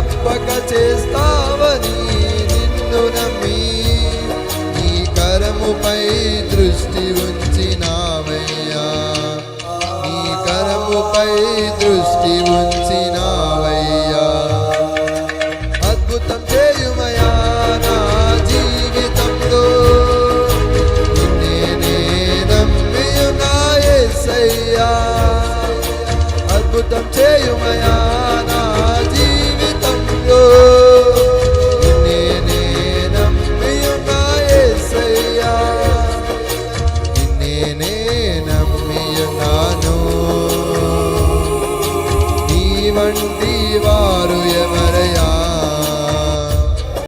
తప్పక చేస్తావని నిన్ను నమ్మి నీ కరముపై దృష్టి ఉంచినావయ్యా, నీ కరముపై దృష్టి ఉంచినావయ్యా. అద్భుతం చేయుమయా నా జీవితంలో, నిన్నే నే నమ్మియున్నా యేసయ్యా. అద్భుతం చేయుమయా నా జీవితంలో, నిన్నే నే నమ్మియున్నా యేసయ్యా. నిన్నే నే నమ్మియున్నాను, నీ వంటి వారు